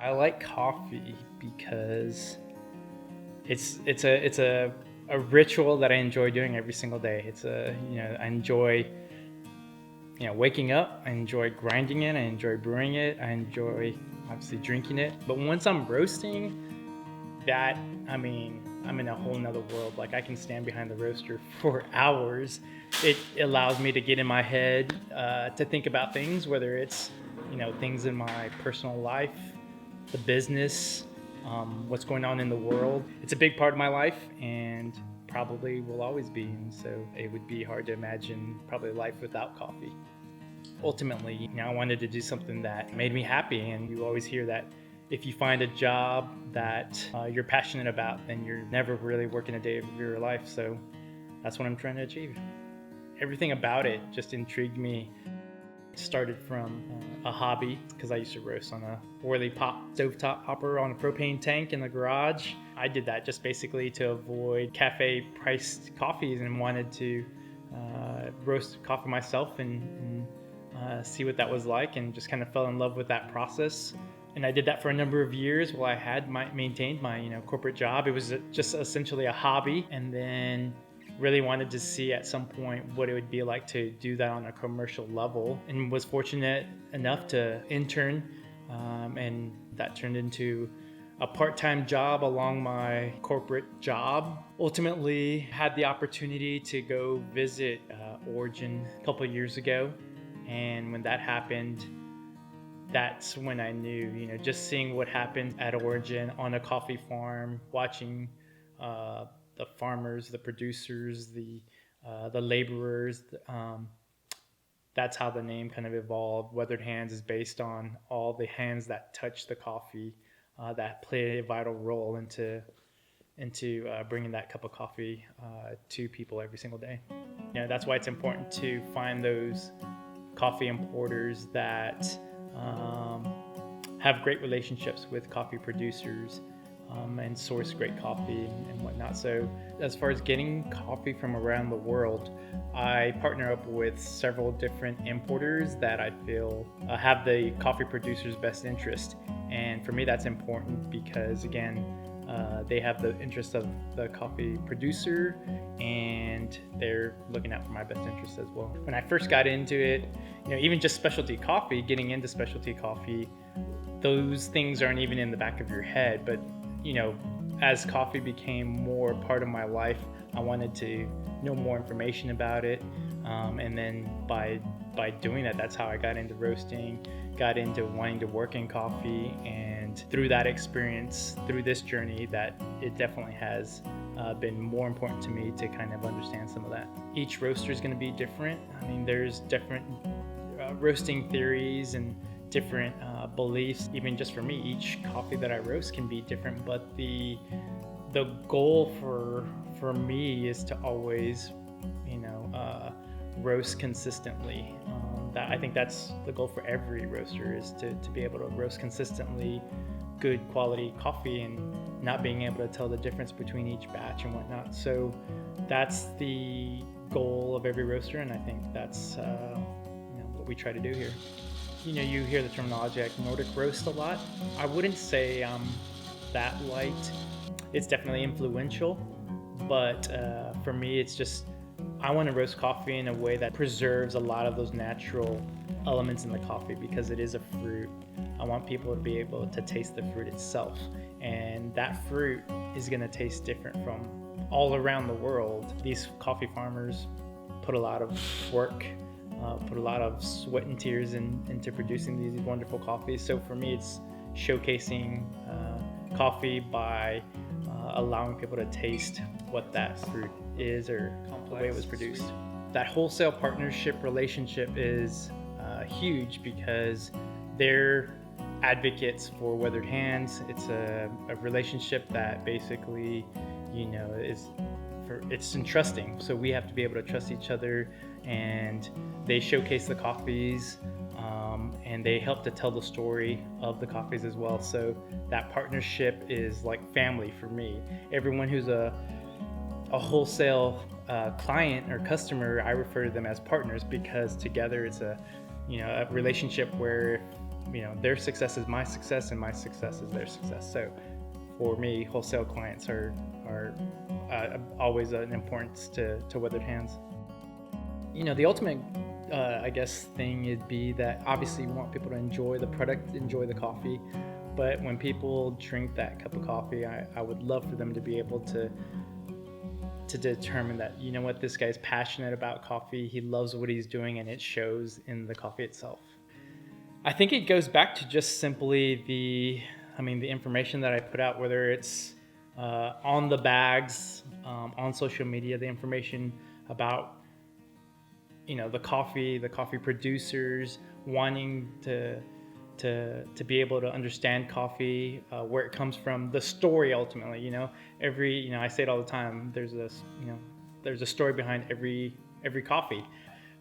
I like coffee because it's a ritual that I enjoy doing every single day. I enjoy waking up. I enjoy grinding it. I enjoy brewing it. I enjoy obviously drinking it. But once I'm roasting, that I mean, I'm in a whole nother world. Like I can stand behind the roaster for hours. It allows me to get in my head, to think about things, whether it's things in my personal life, the business, what's going on in the world. It's a big part of my life and probably will always be. And so it would be hard to imagine probably life without coffee. Ultimately, I wanted to do something that made me happy. And you always hear that if you find a job that you're passionate about, then you're never really working a day of your life. So that's what I'm trying to achieve. Everything about it just intrigued me. It started from a hobby because I used to roast on a Whirly Pop stovetop hopper on a propane tank in the garage. I did that just basically to avoid cafe priced coffees and wanted to roast coffee myself and see what that was like, and just kind of fell in love with that process. And I did that for a number of years while I had maintained my corporate job. It was just essentially a hobby, and then really wanted to see at some point what it would be like to do that on a commercial level, and was fortunate enough to intern, and that turned into a part-time job along my corporate job. Ultimately had the opportunity to go visit Origin a couple of years ago, and when that happened, that's when I knew, just seeing what happened at Origin on a coffee farm, watching the farmers, the producers, the laborers. That's how the name kind of evolved. Weathered Hands is based on all the hands that touch the coffee, that play a vital role into bringing that cup of coffee to people every single day. That's why it's important to find those coffee importers that have great relationships with coffee producers, and source great coffee and whatnot. So as far as getting coffee from around the world, I partner up with several different importers that I feel have the coffee producer's best interest. And for me, that's important because, again, they have the interest of the coffee producer, and they're looking out for my best interest as well. When I first got into it, even just specialty coffee, getting into specialty coffee, those things aren't even in the back of your head. But as coffee became more part of my life, I wanted to know more information about it. And then by doing that, that's how I got into roasting, got into wanting to work in coffee. And through that experience, through this journey, that it definitely has been more important to me to kind of understand some of that. Each roaster is going to be different. I mean, there's different roasting theories and different beliefs. Even just for me, each coffee that I roast can be different, but the goal for me is to always roast consistently. I think that's the goal for every roaster, is to be able to roast consistently good quality coffee and not being able to tell the difference between each batch and whatnot. So that's the goal of every roaster, and I think that's what we try to do here. You hear the terminology like Nordic roast a lot. I wouldn't say I'm that light. It's definitely influential, but for me, it's just I want to roast coffee in a way that preserves a lot of those natural elements in the coffee, because it is a fruit. I want people to be able to taste the fruit itself, and that fruit is going to taste different from all around the world. These coffee farmers put a lot of work, put a lot of sweat and tears into producing these wonderful coffees. So for me, it's showcasing coffee by allowing people to taste what that fruit is, or the way it was produced. That wholesale partnership relationship is huge because they're advocates for Weathered Hands. It's a relationship that basically, it's entrusting. So we have to be able to trust each other, and they showcase the coffees, and they help to tell the story of the coffees as well. So that partnership is like family for me. Everyone who's a wholesale client or customer, I refer to them as partners, because together it's a relationship where their success is my success and my success is their success. So for me, wholesale clients are always an importance to Weathered Hands. The ultimate, I guess, thing would be that obviously you want people to enjoy the product, enjoy the coffee. But when people drink that cup of coffee, I would love for them to be able to determine that, this guy's passionate about coffee. He loves what he's doing, and it shows in the coffee itself. I think it goes back to just simply the information that I put out, whether it's on the bags, on social media, the information about the coffee producers, wanting to be able to understand coffee, where it comes from, the story ultimately. I say it all the time. There's a story behind every coffee.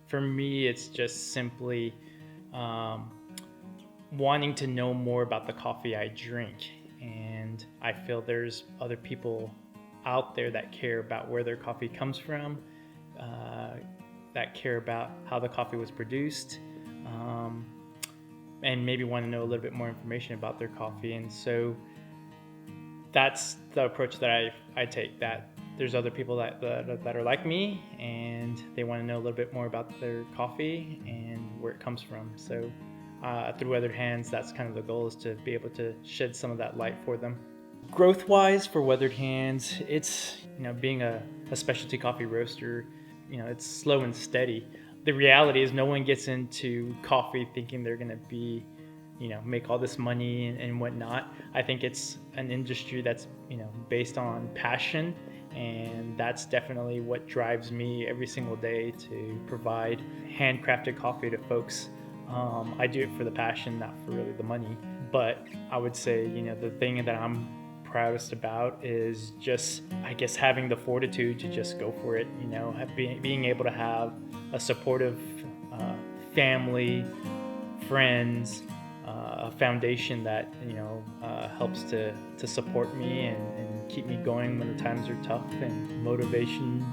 For me, it's just simply wanting to know more about the coffee I drink, and I feel there's other people out there that care about where their coffee comes from, that care about how the coffee was produced, and maybe want to know a little bit more information about their coffee. And so that's the approach that I take, that there's other people that are like me, and they want to know a little bit more about their coffee and where it comes from. So through Weathered Hands, that's kind of the goal, is to be able to shed some of that light for them. Growth-wise for Weathered Hands, it's, being a specialty coffee roaster, it's slow and steady. The reality is no one gets into coffee thinking they're going to be, make all this money and whatnot. I think it's an industry that's, based on passion, and that's definitely what drives me every single day to provide handcrafted coffee to folks. I do it for the passion, not for really the money. But I would say, the thing that I'm proudest about is just, I guess, having the fortitude to just go for it. Being able to have a supportive family, friends, a foundation that helps to support me and keep me going when the times are tough. And motivation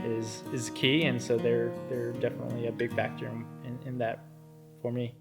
is key, and so they're definitely a big factor in that for me.